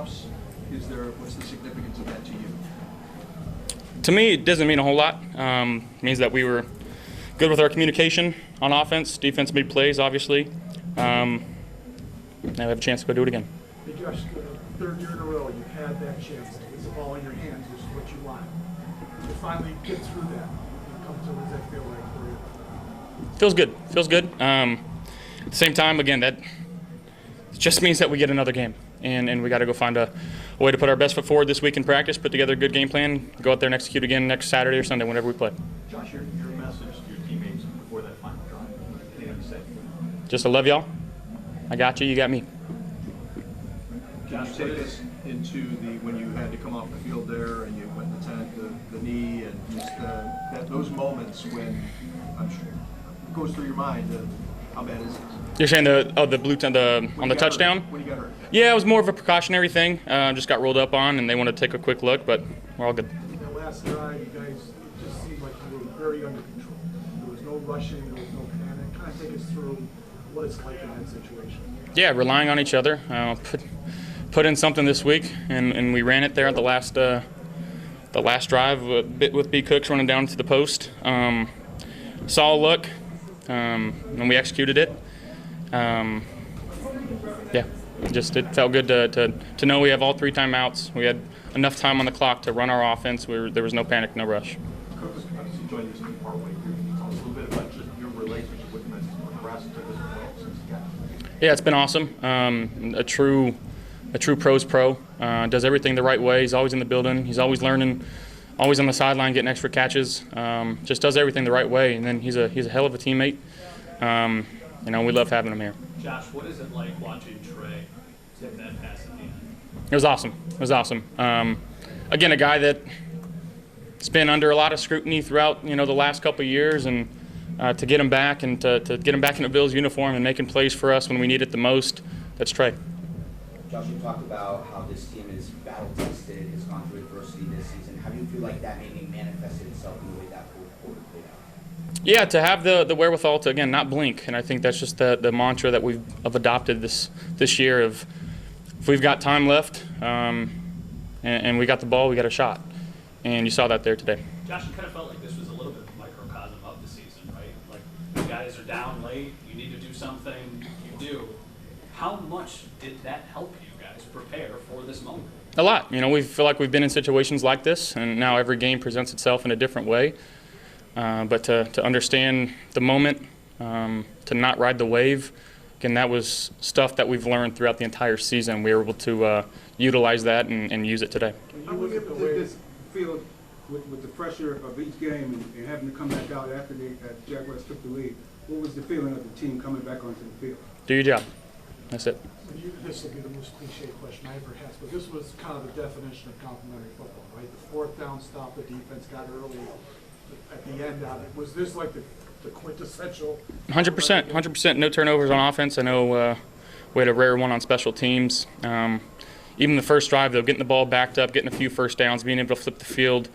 playoffs. What's the significance of that to you? To me, it doesn't mean a whole lot. It means that we were good with our communication on offense. Defense made plays, obviously. Now we have a chance to go do it again. Hey Josh, third year in a row, you've had that chance. It's the ball in your hands, which is what you want. To finally get through that, what does that feel like for you? Feels good. Feels good. At the same time, again, that just means that we get another game. And we got to go find a way to put our best foot forward this week in practice, put together a good game plan, go out there and execute again next Saturday or Sunday, whenever we play. Josh, your message to your teammates before that final drive, anything to say? Just to love y'all. I got you. You got me. Can you take us into when you had to come off the field there and you went to the knee and just those moments when I'm sure it goes through your mind how bad is it? You're saying the blue on the touchdown? When you got hurt. Yeah, it was more of a precautionary thing. Just got rolled up on, and they wanted to take a quick look, but we're all good. That last drive, you guys, it just seemed like you were very under control. There was no rushing, there was no panic. Kind of take us through what it's like in that situation. Yeah, relying on each other. Put in something this week, and we ran it there at the last drive with B. Cooks running down to the post. Saw a look, and we executed it. Yeah, it felt good to know we have all 3 timeouts. We had enough time on the clock to run our offense. There was no panic, no rush. Coach, obviously joined this team partway through. Can you tell us a little bit about just your relationship with him as he's progressed to this point since he got here? Yeah, it's been awesome. A true pros pro. Does everything the right way. He's always in the building. He's always learning. Always on the sideline getting extra catches. Just does everything the right way. And then he's a hell of a teammate. We love having him here. Josh, what is it like watching Trey take that pass at the end? It was awesome. It was awesome. Again, a guy that's been under a lot of scrutiny throughout the last couple of years, and to get him back and to get him back in a Bills uniform and making plays for us when we need it the most, that's Trey. Josh, you talked about how this team is battle-tested, has gone through adversity this season. How do you feel like that maybe manifested itself in the way that fourth quarter played out? Yeah, to have the wherewithal to, again, not blink. And I think that's just the mantra that we've adopted this year of if we've got time left and we got the ball, we got a shot. And you saw that there today. Josh, you kind of felt like this was a little bit of a microcosm of the season, right? Like, you guys are down late, you need to do something, you do. How much did that help you guys prepare for this moment? A lot. We feel like we've been in situations like this, and now every game presents itself in a different way. But to understand the moment, to not ride the wave, again, that was stuff that we've learned throughout the entire season. We were able to utilize that and use it today. How was it this feel with the pressure of each game and having to come back out after the Jaguars took the lead? What was the feeling of the team coming back onto the field? Do your job. That's it. This will be the most cliche question I ever asked, but this was kind of the definition of complimentary football, right? The fourth down stop the defense got early at the end of it. Was this like the quintessential? 100%. No turnovers on offense. I know we had a rare one on special teams. Even the first drive, though, getting the ball backed up, getting a few first downs, being able to flip the field.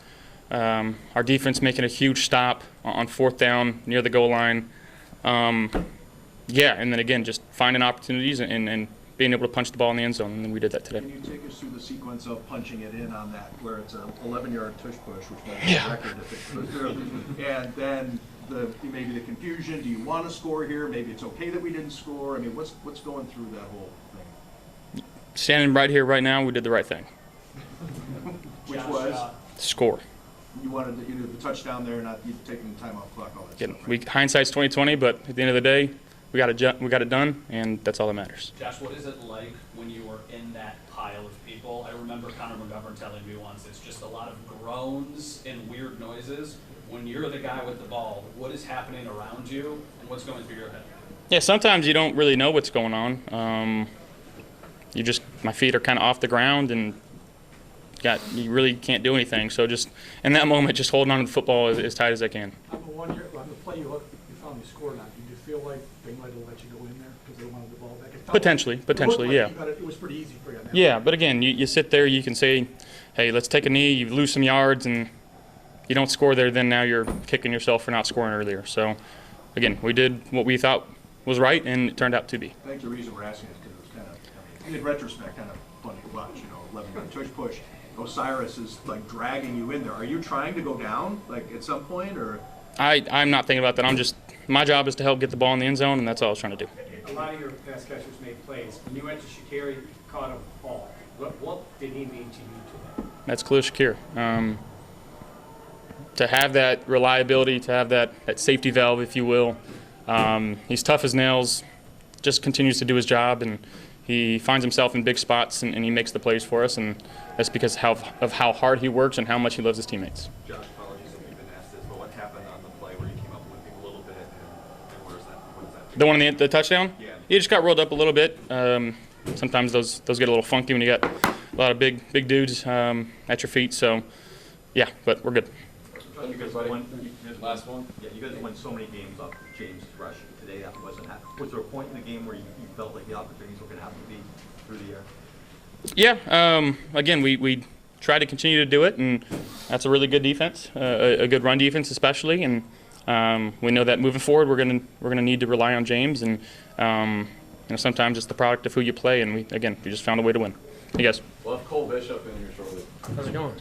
Our defense making a huge stop on fourth down near the goal line. Yeah, and then again, just finding opportunities and being able to punch the ball in the end zone, and then we did that today. Can you take us through the sequence of punching it in on that, where it's an 11-yard tush push, which might be a record if it goes through, and then maybe the confusion? Do you want to score here? Maybe it's okay that we didn't score. I mean, what's going through that whole thing? Standing right here, right now, we did the right thing. Which was score. You wanted the touchdown there, not you taking the time off clock. All that stuff. Hindsight's 20/20, but at the end of the day, we got it done, and that's all that matters. Josh, what is it like when you were in that pile of people? I remember Connor McGovern telling me once, it's just a lot of groans and weird noises. When you're the guy with the ball, what is happening around you, and what's going through your head? Yeah, sometimes you don't really know what's going on. My feet are kind of off the ground, and you really can't do anything. So just in that moment, just holding on to the football as tight as I can. On the play you finally scored on, did you feel like they might have let you go in there because they wanted the ball back? Potentially, yeah. It was pretty easy for you. Yeah, but again, you sit there, you can say, hey, let's take a knee, you lose some yards, and you don't score there, then now you're kicking yourself for not scoring earlier. So, again, we did what we thought was right, and it turned out to be. I think the reason we're asking is because it was kind of, in retrospect, kind of funny to watch, 11-yard tush push. Osiris is like dragging you in there. Are you trying to go down like at some point, or? I'm not thinking about that. My job is to help get the ball in the end zone, and that's all I was trying to do. A lot of your pass catchers made plays. When you went to Shakiri, caught a ball. What did he mean to you today? That's Khalil Shakir. To have that reliability, to have that safety valve, if you will. He's tough as nails, just continues to do his job, and he finds himself in big spots, and he makes the plays for us, and that's because of how hard he works and how much he loves his teammates. Josh, apologies if you've been asked this, but what happened on the play where you came up limping a little bit, and where's that? What is that? The one in the touchdown? Yeah. He just got rolled up a little bit. Sometimes those get a little funky when you got a lot of big dudes at your feet. So, yeah, but we're good. You guys won, last one? Yeah, you guys won so many games off James' rush. Today that wasn't happening. Was there a point in the game where you felt like the opportunities were going to have to be through the air? Yeah. Again, we try to continue to do it, and that's a really good defense, a good run defense especially. And we know that moving forward, we're gonna need to rely on James, and sometimes it's the product of who you play. And we just found a way to win. Hey guys. We'll have Cole Bishop in here shortly. How's it going?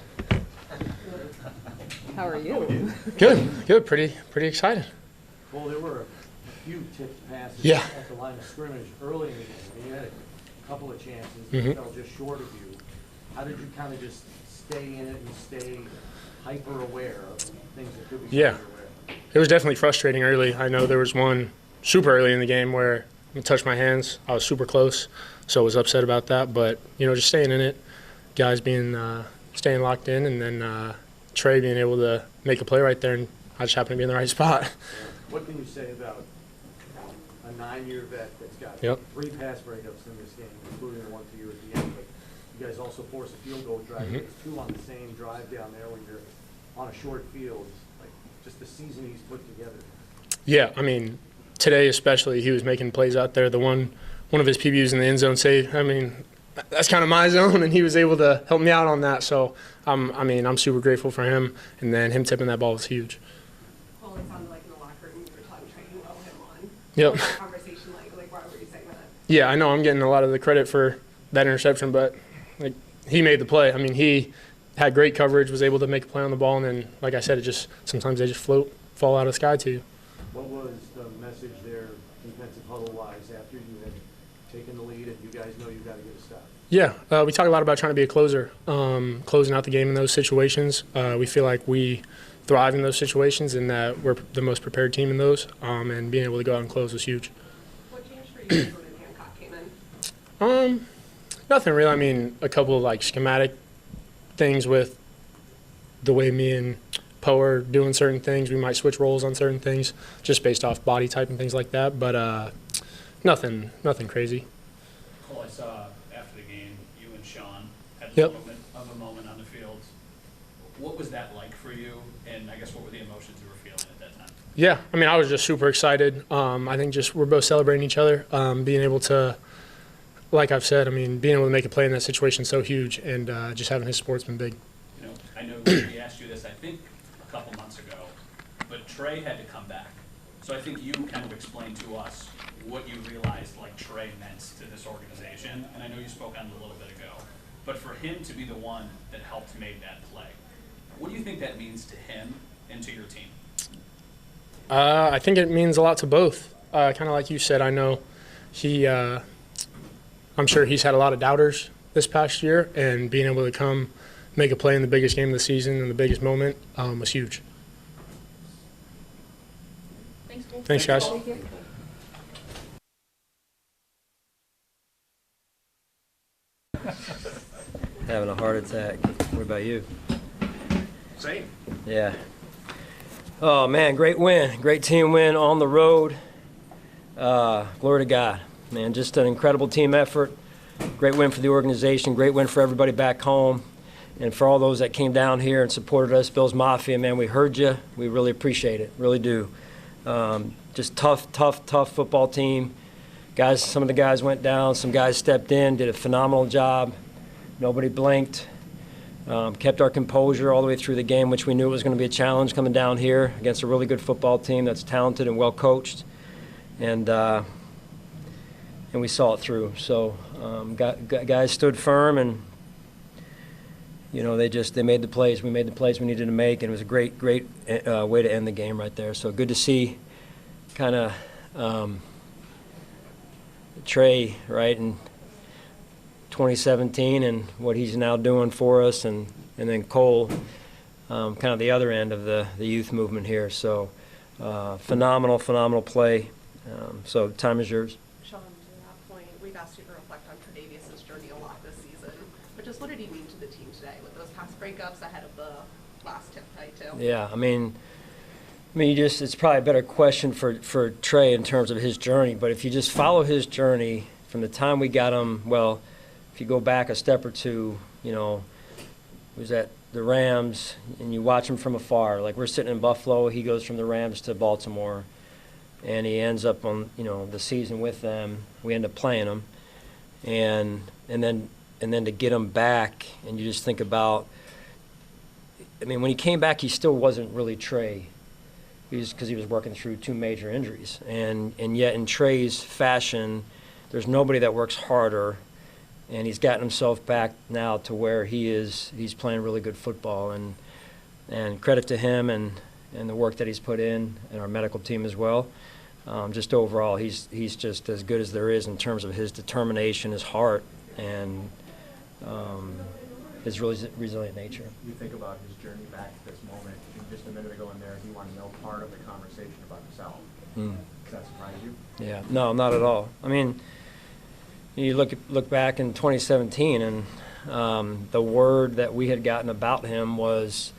How are you? Good. Pretty excited. Well, there were a few tipped passes at the line of scrimmage early in the game. I mean, you had a couple of chances that fell just short of you. How did you kind of just stay in it and stay hyper aware of things that could be aware? It was definitely frustrating early. I know there was one super early in the game where I touched my hands. I was super close, so I was upset about that. But just staying in it, guys staying locked in, and then Trey being able to make a play right there, and I just happened to be in the right spot. What can you say about a 9-year vet that's got 3 pass breakups in this game, including the one to you at the end? But you guys also force a field goal drive. It's 2 on the same drive down there when you're on a short field. Like just the season he's put together. Yeah, I mean, today especially, he was making plays out there. The one of his PBUs in the end zone save. I mean, that's kind of my zone, and he was able to help me out on that. So, I'm super grateful for him, and then him tipping that ball was huge. Well, it sounded like in the locker room you were trying to well him on. Yep. What was that conversation like why were you saying that? Yeah, I know I'm getting a lot of the credit for that interception, but he made the play. I mean, he had great coverage, was able to make a play on the ball, and then, like I said, sometimes they just fall out of the sky to you. What was the message there, defensive huddle-wise, after you had taken the lead and you guys know you got to get a stop? Yeah, we talk a lot about trying to be a closer, closing out the game in those situations. We feel like we thrive in those situations and that we're the most prepared team in those, and being able to go out and close was huge. What changed for you when Hancock came in? Nothing really. I mean, a couple of schematic things with the way me and Poe are doing certain things. We might switch roles on certain things just based off body type and things like that, but nothing crazy. Cole, I saw after the game, you and Sean had a Yep. little bit of a moment on the field. What was that like for you, and I guess what were the emotions you were feeling at that time? Yeah, I mean, I was just super excited. I think we're both celebrating each other, being able to, like I've said, I mean, being able to make a play in that situation is so huge, and just having his support's been big. I know we asked you this, I think, a couple months ago, but Trey had to come back. So I think you kind of explained to us what you realized Trey meant to this organization, and I know you spoke on it a little bit ago, but for him to be the one that helped make that play, what do you think that means to him and to your team? I think it means a lot to both. Kind of like you said, I know I'm sure he's had a lot of doubters this past year, and being able to come make a play in the biggest game of the season and the biggest moment was huge. Thanks, guys. Thank you. Having a heart attack. What about you? Same. Yeah. Oh, man, great win. Great team win on the road. Glory to God. Man, just an incredible team effort. Great win for the organization. Great win for everybody back home. And for all those that came down here and supported us, Bills Mafia, man, we heard you. We really appreciate it. Really do. Just tough football team. Guys, some of the guys went down. Some guys stepped in, did a phenomenal job. Nobody blinked. Kept our composure all the way through the game, which we knew it was going to be a challenge coming down here against a really good football team that's talented and well coached. And we saw it through. So guys stood firm, and they made the plays. We made the plays we needed to make, and it was a great way to end the game right there. So good to see kind of Trey, right, in 2017 and what he's now doing for us, and then Cole, kind of the other end of the youth movement here. So phenomenal play. So time is yours. Sean, to that point, we've asked you to reflect on Tre'Davious' journey a lot this season, but just what did he mean to the team today with those pass breakups ahead of the last tip play too? Yeah, I mean, it's probably a better question for Trey in terms of his journey, but if you just follow his journey from the time we got him, well, if you go back a step or two, he was at the Rams, and you watch him from afar. Like, we're sitting in Buffalo, he goes from the Rams to Baltimore, and he ends up on, the season with them. We end up playing him, and then to get him back, and you just think about, when he came back, he still wasn't really Trey. Because he was working through 2 major injuries. And yet in Trey's fashion, there's nobody that works harder, and he's gotten himself back now to where he's playing really good football. And credit to him and the work that he's put in, and our medical team as well. Just overall, he's just as good as there is in terms of his determination, his heart, and his really resilient nature. You think about his journey back to this moment, and just a minute ago in there, he wanted no part of the conversation about himself. Does that surprise you? Yeah, no, not at all. You look back in 2017, and the word that we had gotten about him was,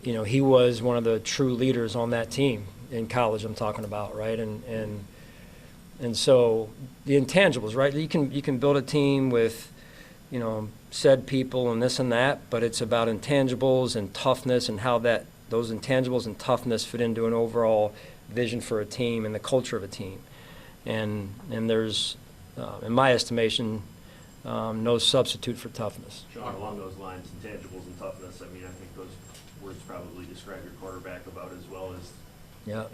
he was one of the true leaders on that team in college. I'm talking about, right? And so the intangibles, right? You can build a team with, said people and this and that, but it's about intangibles and toughness and how those intangibles and toughness fit into an overall vision for a team and the culture of a team. And there's, in my estimation, no substitute for toughness. Sean, along those lines, intangibles and toughness, I think those words probably describe your quarterback about as well as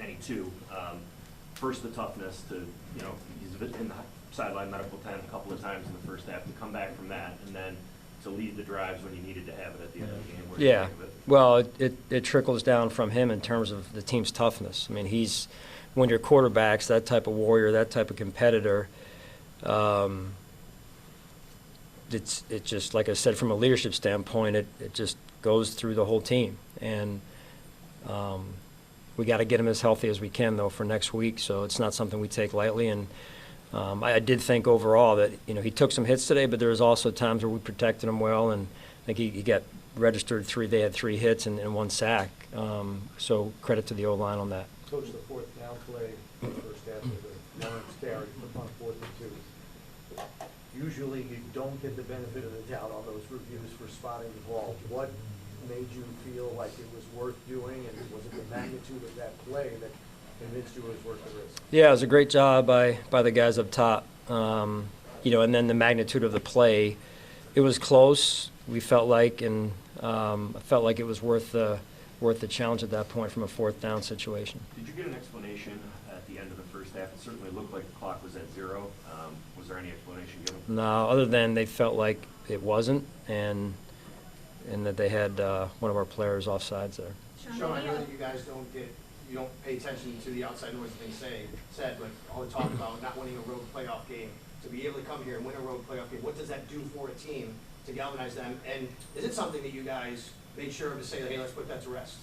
any two. First, the toughness to, he's in the sideline medical tent a couple of times in the first half, to come back from that, and then to lead the drives when you needed to have it at the end of the game. What do you think of it? Well, it trickles down from him in terms of the team's toughness. When your quarterback's that type of warrior, that type of competitor, it's just, like I said, from a leadership standpoint, it just goes through the whole team. And we got to get him as healthy as we can, though, for next week, so it's not something we take lightly. And I did think overall that, he took some hits today, but there was also times where we protected him well, and I think he got registered they had 3 hits and 1 sack. So credit to the O-line on that. Coach, the 4th down play in the first half of the Lawrence carry on 4th and 2. Usually you don't get the benefit of the doubt on those reviews for spotting the ball. What made you feel like it was worth doing, and was it the magnitude of that play that convinced you it was worth the risk? Yeah, it was a great job by the guys up top. And then the magnitude of the play, it was close. We felt like, and I felt like it was worth the challenge at that point from a 4th down situation. Did you get an explanation at the end of the first half? It certainly looked like the clock was at 0. Was there any explanation given? No, other than they felt like it wasn't, and that they had one of our players offsides there. Sean, I know that you guys you don't pay attention to the outside noise things said, but all the talk about not winning a road playoff game, to be able to come here and win a road playoff game, what does that do for a team to galvanize them? And is it something that you guys made sure to say, hey, let's put that to rest?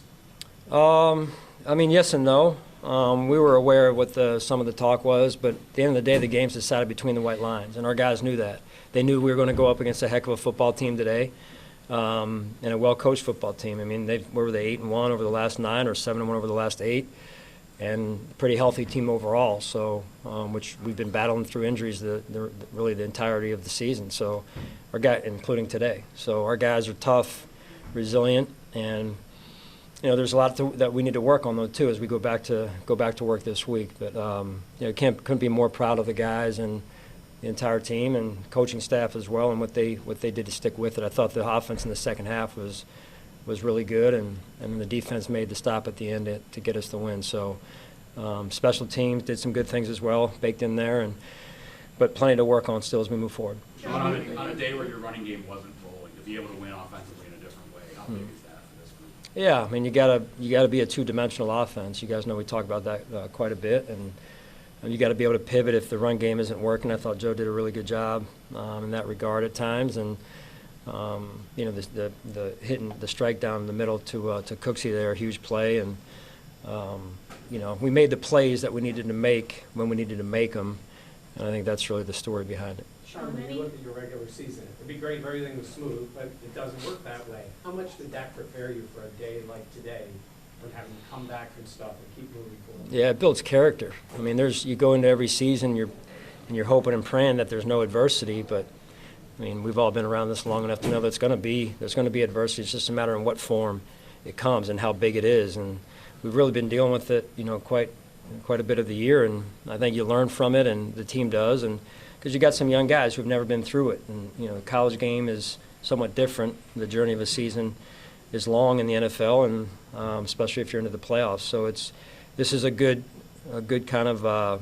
Yes and no. We were aware of what some of the talk was, but at the end of the day, the game's decided between the white lines, and our guys knew that. They knew we were going to go up against a heck of a football team today, and a well-coached football team. Were they 8-1 over the last 9 or 7-1 over the last 8, and a pretty healthy team overall. So, which we've been battling through injuries really the entirety of the season. So, our guys, including today. So our guys are tough, resilient, and there's a lot that we need to work on though too as we go back to work this week. But couldn't be more proud of the guys and the entire team and coaching staff as well, and what they did to stick with it. I thought the offense in the second half was really good, and the defense made the stop at the end to get us the win. So special teams did some good things as well, baked in there, but plenty to work on still as we move forward. Sean, on a day where your running game wasn't rolling, to be able to win offensively in a different way, how big is that for this group? Yeah, I mean, you gotta be a two-dimensional offense. You guys know we talk about that quite a bit, and you got to be able to pivot if the run game isn't working. I thought Joe did a really good job in that regard at times, and you know, the hitting the strike down in the middle to Cooksey there, a huge play, and you know, we made the plays that we needed to make when we needed to make them, and I think that's really the story behind it. Sean, when you look at your regular season, it'd be great if everything was smooth, but it doesn't work that way. How much did that prepare you for a day like today, when having to come back from stuff and keep moving forward? Yeah, it builds character. I mean, you go into every season, you're hoping and praying that there's no adversity, but I mean, we've all been around this long enough to know that there's going to be adversity. It's just a matter of what form it comes and how big it is, and we've really been dealing with it, you know, quite a bit of the year, and I think you learn from it, and the team does, and because you got some young guys who've never been through it, and you know, the college game is somewhat different. The journey of a season is long in the NFL, and especially if you're into the playoffs. So this is a good kind of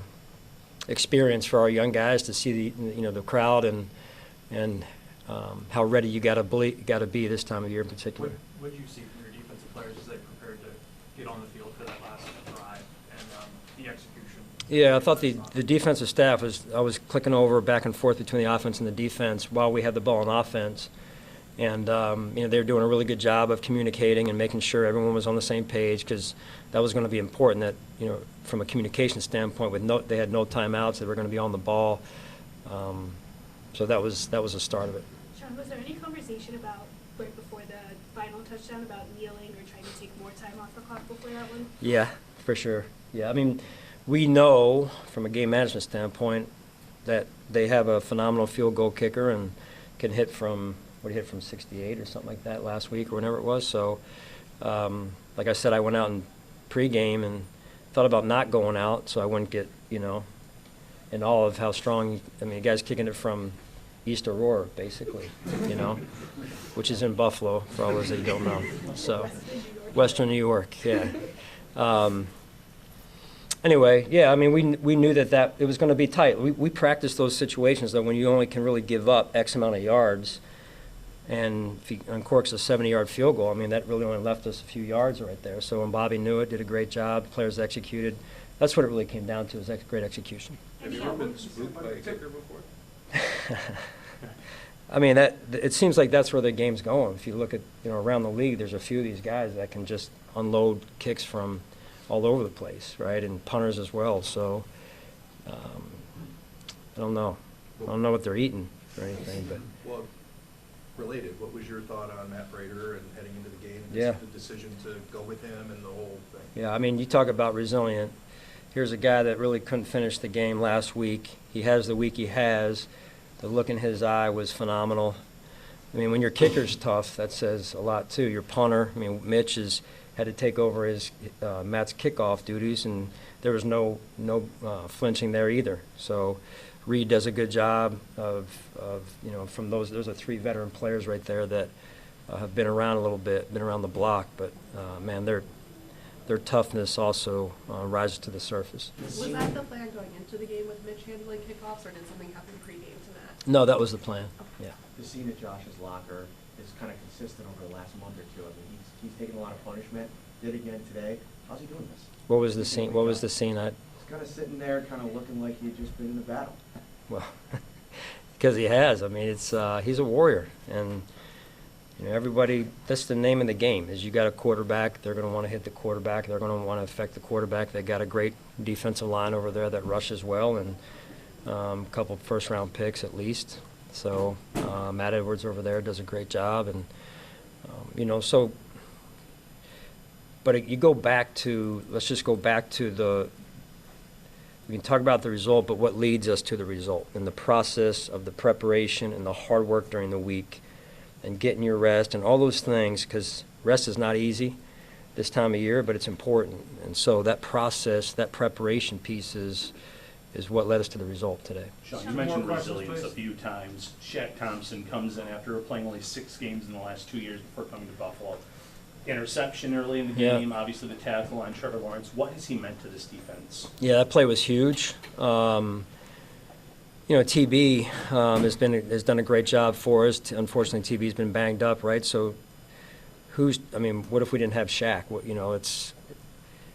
experience for our young guys to see the crowd and how ready you got to be this time of year in particular. What did you see from your defensive players as they prepared to get on the field for that last drive and the execution? Yeah, I thought the defensive staff I was clicking over back and forth between the offense and the defense while we had the ball on offense. And you know, they were doing a really good job of communicating and making sure everyone was on the same page, because that was going to be important. That, you know, from a communication standpoint, they had no timeouts. They were going to be on the ball. So that was the start of it. Sean, was there any conversation about right before the final touchdown about kneeling or trying to take more time off the clock before that one? Yeah, for sure. Yeah, I mean, we know from a game management standpoint that they have a phenomenal field goal kicker and can hit from. What he hit from 68 or something like that last week or whenever it was. So, like I said, I went out in pregame and thought about not going out so I wouldn't get, you know, in awe of how strong. I mean, the guy's kicking it from East Aurora, basically, you know, which is in Buffalo for all those that you don't know. So, Western New York, yeah. Anyway, yeah, I mean, we knew that it was going to be tight. We practiced those situations, though, when you only can really give up X amount of yards. And if he uncorks a 70-yard field goal, I mean, that really only left us a few yards right there. So when Bobby knew it, did a great job, the players executed. That's what it really came down to, is great execution. Have you ever been spooked by a kicker before? I mean, it seems like that's where the game's going. If you look at, you know, around the league, there's a few of these guys that can just unload kicks from all over the place, right, and punters as well. So I don't know. I don't know what they're eating or anything, but. Well, related, what was your thought on Matt Prater and heading into the game? Yeah. The decision to go with him and the whole thing. Yeah, I mean, you talk about resilient. Here's a guy that really couldn't finish the game last week. He has the week he has. The look in his eye was phenomenal. I mean, when your kicker's tough, that says a lot too. Your punter, I mean, Mitch had to take over Matt's kickoff duties, and there was no flinching there either. So Reed does a good job of you know, from those are 3 veteran players right there that have been around a little bit, been around the block, but man, their toughness also rises to the surface. Was that the plan going into the game with Mitch handling kickoffs, or did something happen pregame to that? No, that was the plan. Yeah. The scene at Josh's locker is kind of consistent over the last month or two. I mean, he's taken a lot of punishment. Did again today. How's he doing this? What was the scene? What was the scene? He's kind of sitting there, kind of looking like he had just been in a battle. Well, because he has. I mean, he's a warrior, and you know, everybody. That's the name of the game. Is you got a quarterback, they're going to want to hit the quarterback. They're going to want to affect the quarterback. They got a great defensive line over there that rushes well, and a couple of first-round picks at least. So Matt Edwards over there does a great job, and you know, so. But you go back to. Let's just go back to the. We can talk about the result, but what leads us to the result and the process of the preparation and the hard work during the week and getting your rest and all those things, because rest is not easy this time of year, but it's important. And so that process, that preparation piece is what led us to the result today. Sean, you mentioned resilience a few times. Shaq Thompson comes in after playing only 6 games in the last 2 years before coming to Buffalo. Interception early in the game, obviously the tackle on Trevor Lawrence. What has he meant to this defense? Yeah, that play was huge. You you know, TB has done a great job for us. Unfortunately, TB's been banged up, right? So what if we didn't have Shaq? You know,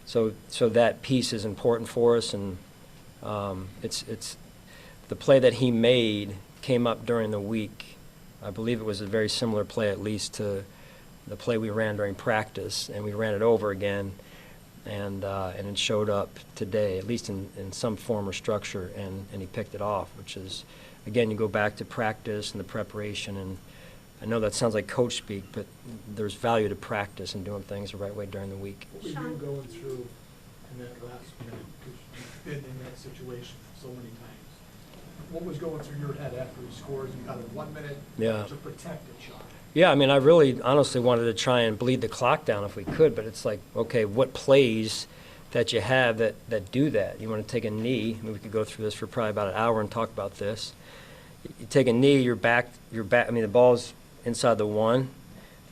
so that piece is important for us, and it's the play that he made came up during the week. I believe it was a very similar play, at least, to the play we ran during practice, and we ran it over again, and it showed up today, at least in some form or structure, and he picked it off, which is, again, you go back to practice and the preparation, and I know that sounds like coach speak, but there's value to practice and doing things the right way during the week. What were you going through in that last minute, because you've been in that situation so many times? What was going through your head after he scores? You got a 1 minute to protect it, Sean. Yeah, I mean, I really honestly wanted to try and bleed the clock down if we could, but it's like, okay, what plays that you have that do that? You want to take a knee. I mean, we could go through this for probably about an hour and talk about this. You take a knee, you're back. I mean, the ball's inside the 1.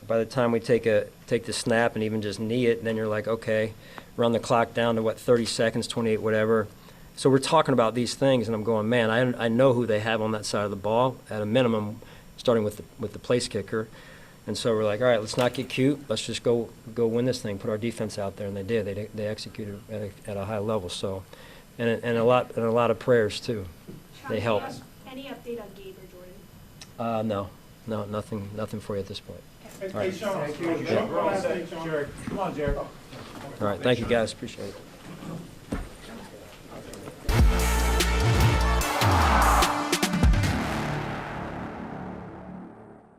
By the time we take the snap and even just knee it, then you're like, okay, run the clock down to 30 seconds, 28, whatever. So we're talking about these things, and I'm going, man, I know who they have on that side of the ball at a minimum, starting with the place kicker. And so we're like, all right, let's not get cute. Let's just go win this thing. Put our defense out there, and they did. They executed at a high level. So, and a lot of prayers too. They helped. Any update on Gabe or Jordan? No, nothing for you at this point. Hey, Sean, come on, Jared. All right, thank you guys. Appreciate it.